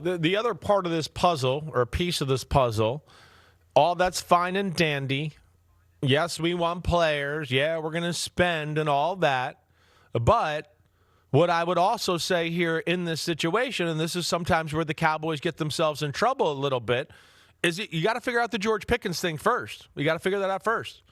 The other part of this puzzle, or a piece of this puzzle, all that's fine and dandy. Yes, we want players. Yeah, we're going to spend and all that. But what I would also say here in this situation, and this is sometimes where the Cowboys get themselves in trouble a little bit, is you got to figure out the George Pickens thing first. You got to figure that out first.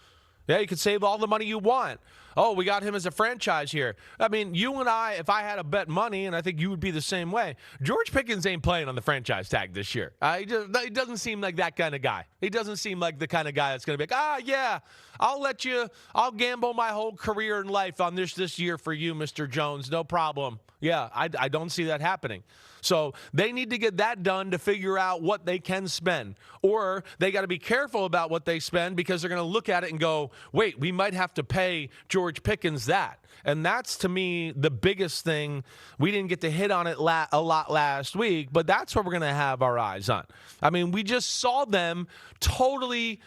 Yeah, you can save all the money you want. Oh, we got him as a franchise here. I mean, you and I, if I had to bet money, and I think you would be the same way, George Pickens ain't playing on the franchise tag this year. He doesn't seem like that kind of guy. He doesn't seem like the kind of guy that's going to be like, yeah, I'll gamble my whole career and life on this year for you, Mr. Jones. No problem. Yeah, I don't see that happening. So they need to get that done to figure out what they can spend. Or they got to be careful about what they spend because they're going to look at it and go, wait, we might have to pay George Pickens that. And that's, to me, the biggest thing. We didn't get to hit on it a lot last week, but that's what we're going to have our eyes on. I mean, we just saw them totally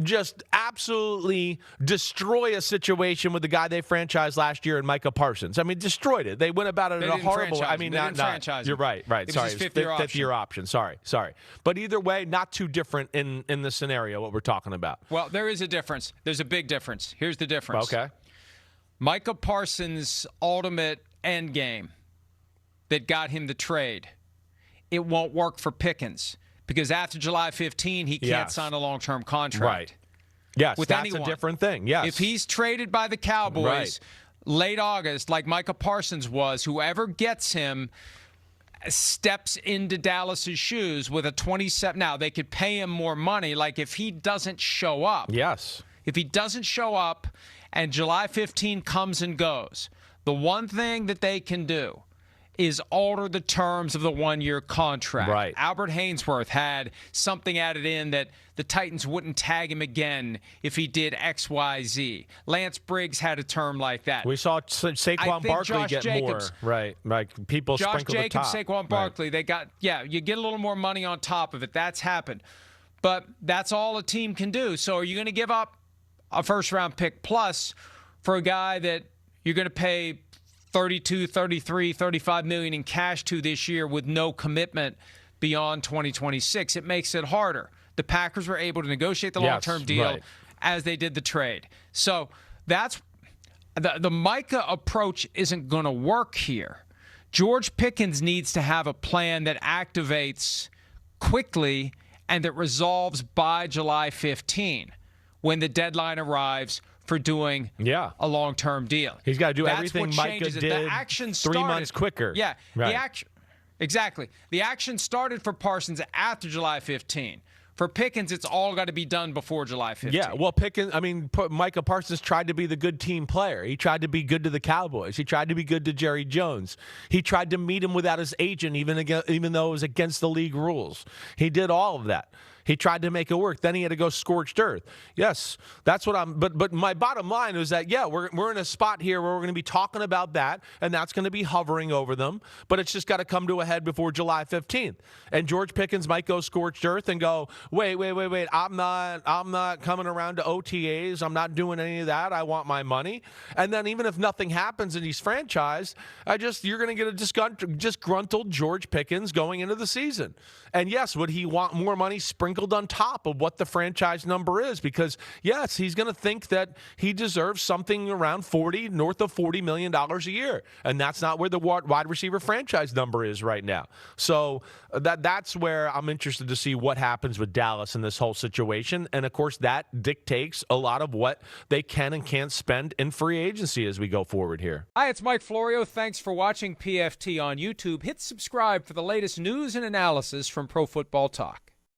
just absolutely destroy a situation with the guy they franchised last year in Micah Parsons. I mean, destroyed it. They went about it in a horrible way. I mean, not you're right. Right. Sorry. Fifth year option. Sorry. But either way, not too different in the scenario, what we're talking about. Well, there is a difference. There's a big difference. Here's the difference. Okay. Micah Parsons' ultimate end game that got him the trade, it won't work for Pickens because after July 15, he can't sign a long-term contract. Right. Yes, with that's anyone. A different thing. Yes. If he's traded by the Cowboys late August, like Micah Parsons was, whoever gets him steps into Dallas's shoes with a 27. Now, they could pay him more money. Like if he doesn't show up. Yes. If he doesn't show up and July 15 comes and goes, the one thing that they can do is alter the terms of the one-year contract. Right. Albert Hainsworth had something added in that the Titans wouldn't tag him again if he did X, Y, Z. Lance Briggs had a term like that. We saw Saquon Barkley get Jacobs, more. Right. Like people Josh sprinkle Jacobs, the top. Saquon Barkley, they got, you get a little more money on top of it. That's happened. But that's all a team can do. So are you going to give up a first-round pick plus for a guy that you're going to pay $32, $33, $35 million in cash to this year with no commitment beyond 2026? It makes it harder. The Packers were able to negotiate the long-term deal as they did the trade. So that's the Micah approach isn't going to work here. George Pickens needs to have a plan that activates quickly and that resolves by July 15 when the deadline arrives for doing a long-term deal. He's got to do everything Micah did the action started, 3 months quicker. Yeah, right. The action. Exactly. The action started for Parsons after July 15. For Pickens, it's all got to be done before July 15. Yeah, well, Micah Parsons tried to be the good team player. He tried to be good to the Cowboys. He tried to be good to Jerry Jones. He tried to meet him without his agent, even though it was against the league rules. He did all of that. He tried to make it work. Then he had to go scorched earth. Yes, that's what I'm. But my bottom line is that we're in a spot here where we're going to be talking about that, and that's going to be hovering over them. But it's just got to come to a head before July 15th. And George Pickens might go scorched earth and go, wait. I'm not coming around to OTAs. I'm not doing any of that. I want my money. And then even if nothing happens and he's franchised, you're going to get a disgruntled George Pickens going into the season. And yes, would he want more money sprinkled on top of what the franchise number is? Because yes, he's going to think that he deserves something around north of $40 million a year. And that's not where the wide receiver franchise number is right now. So that's where I'm interested to see what happens with Dallas in this whole situation. And of course, that dictates a lot of what they can and can't spend in free agency as we go forward here. Hi, it's Mike Florio. Thanks for watching PFT on YouTube. Hit subscribe for the latest news and analysis from Pro Football Talk.